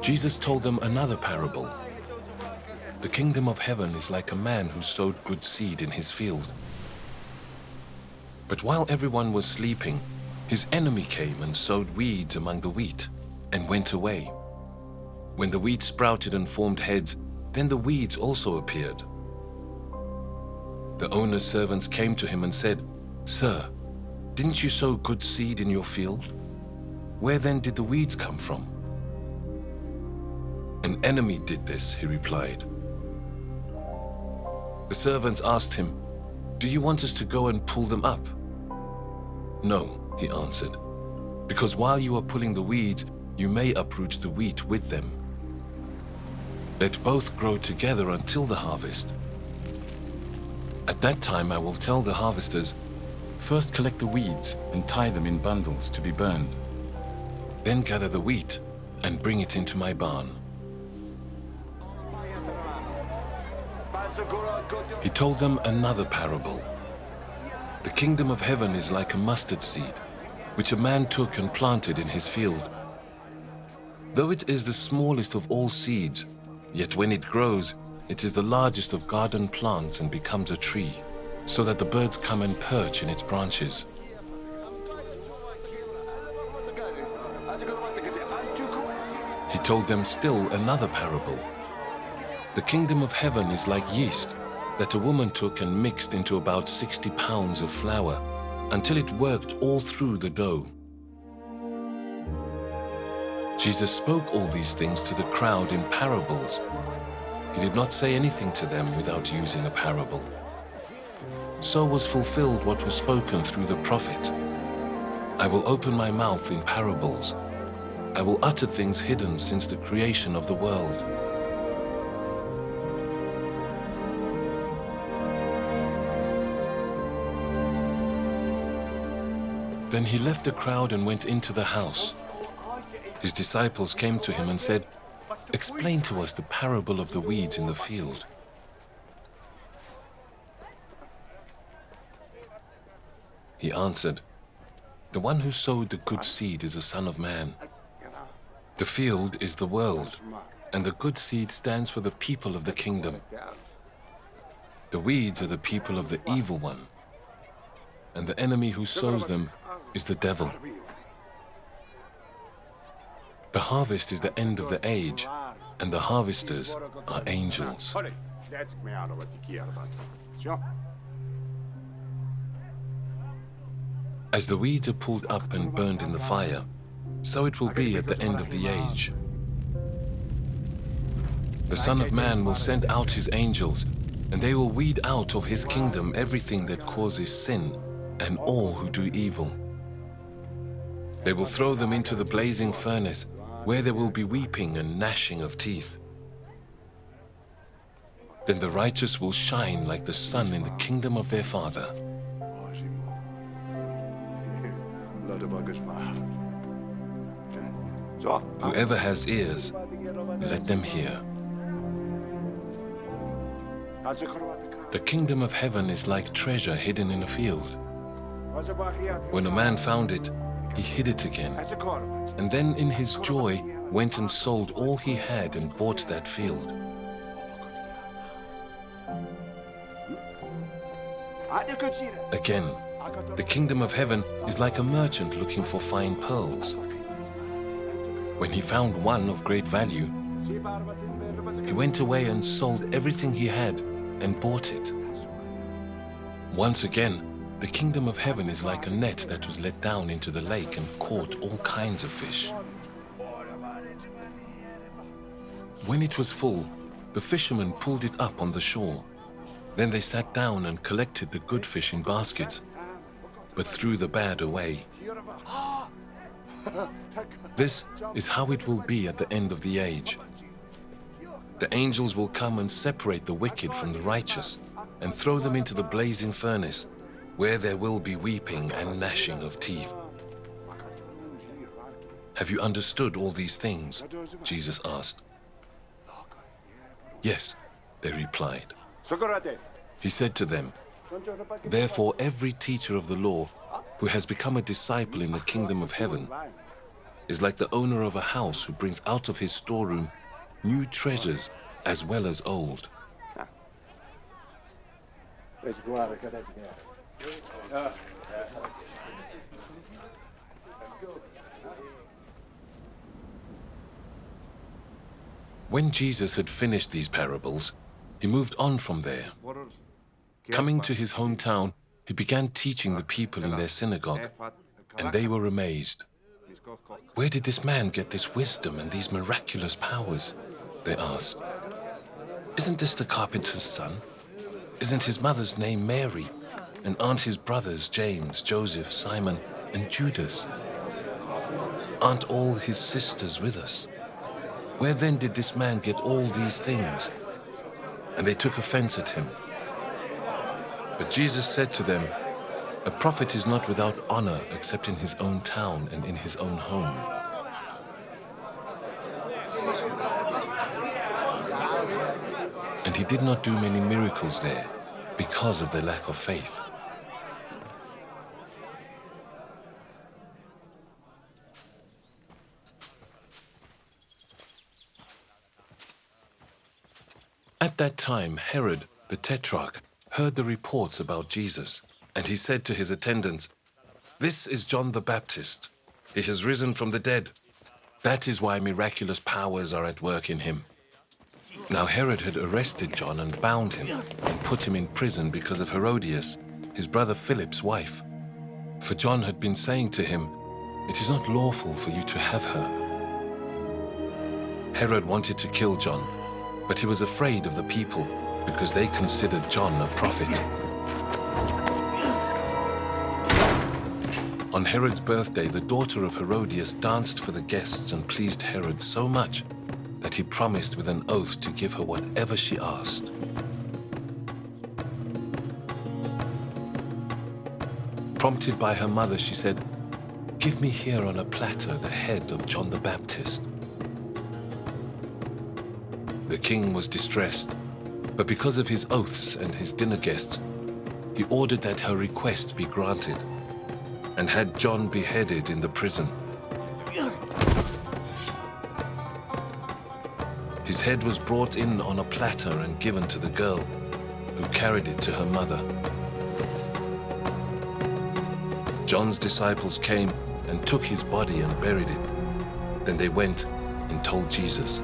Jesus told them another parable. The kingdom of heaven is like a man who sowed good seed in his field. But while everyone was sleeping, his enemy came and sowed weeds among the wheat and went away. When the wheat sprouted and formed heads, then the weeds also appeared. The owner's servants came to him and said, "Sir, didn't you sow good seed in your field? Where then did the weeds come from?" "An enemy did this," he replied. The servants asked him, "Do you want us to go and pull them up?" "No," he answered, "because while you are pulling the weeds, you may uproot the wheat with them. Let both grow together until the harvest. At that time I will tell the harvesters, 'First collect the weeds and tie them in bundles to be burned. Then gather the wheat and bring it into my barn.'" He told them another parable. The kingdom of heaven is like a mustard seed, which a man took and planted in his field. Though it is the smallest of all seeds, yet when it grows, it is the largest of garden plants and becomes a tree, so that the birds come and perch in its branches. He told them still another parable. The kingdom of heaven is like yeast that a woman took and mixed into about 60 pounds of flour until it worked all through the dough. Jesus spoke all these things to the crowd in parables. He did not say anything to them without using a parable. So was fulfilled what was spoken through the prophet. "I will open my mouth in parables. I will utter things hidden since the creation of the world." Then he left the crowd and went into the house. His disciples came to him and said, "Explain to us the parable of the weeds in the field." He answered, "The one who sowed the good seed is the Son of Man. The field is the world, and the good seed stands for the people of the kingdom. The weeds are the people of the evil one, and the enemy who sows them is the devil. The harvest is the end of the age, and the harvesters are angels." As the weeds are pulled up and burned in the fire, so it will be at the end of the age. The Son of Man will send out his angels, and they will weed out of his kingdom everything that causes sin and all who do evil. They will throw them into the blazing furnace, where there will be weeping and gnashing of teeth. Then the righteous will shine like the sun in the kingdom of their Father. Whoever has ears, let them hear. The kingdom of heaven is like treasure hidden in a field. When a man found it, he hid it again, and then in his joy went and sold all he had and bought that field. Again, the kingdom of heaven is like a merchant looking for fine pearls. When he found one of great value, he went away and sold everything he had and bought it. Once again, the kingdom of heaven is like a net that was let down into the lake and caught all kinds of fish. When it was full, the fishermen pulled it up on the shore. Then they sat down and collected the good fish in baskets, but threw the bad away. This is how it will be at the end of the age. The angels will come and separate the wicked from the righteous and throw them into the blazing furnace, where there will be weeping and gnashing of teeth. "Have you understood all these things?" Jesus asked. "Yes," they replied. He said to them, "Therefore every teacher of the law who has become a disciple in the kingdom of heaven is like the owner of a house who brings out of his storeroom new treasures as well as old. When Jesus had finished these parables, he moved on from there. Coming to his hometown, he began teaching the people in their synagogue, and they were amazed. "Where did this man get this wisdom and these miraculous powers?" they asked. "Isn't this the carpenter's son? Isn't his mother's name Mary? And aren't his brothers James, Joseph, Simon, and Judas? Aren't all his sisters with us? Where then did this man get all these things?" And they took offense at him. But Jesus said to them, "A prophet is not without honor except in his own town and in his own home." And he did not do many miracles there because of their lack of faith. At that time, Herod, the Tetrarch, heard the reports about Jesus, and he said to his attendants, "This is John the Baptist. He has risen from the dead. That is why miraculous powers are at work in him." Now Herod had arrested John and bound him and put him in prison because of Herodias, his brother Philip's wife. For John had been saying to him, "It is not lawful for you to have her." Herod wanted to kill John, but he was afraid of the people because they considered John a prophet. On Herod's birthday, the daughter of Herodias danced for the guests and pleased Herod so much that he promised with an oath to give her whatever she asked. Prompted by her mother, she said, "Give me here on a platter the head of John the Baptist." The king was distressed, but because of his oaths and his dinner guests, he ordered that her request be granted and had John beheaded in the prison. His head was brought in on a platter and given to the girl, who carried it to her mother. John's disciples came and took his body and buried it. Then they went and told Jesus.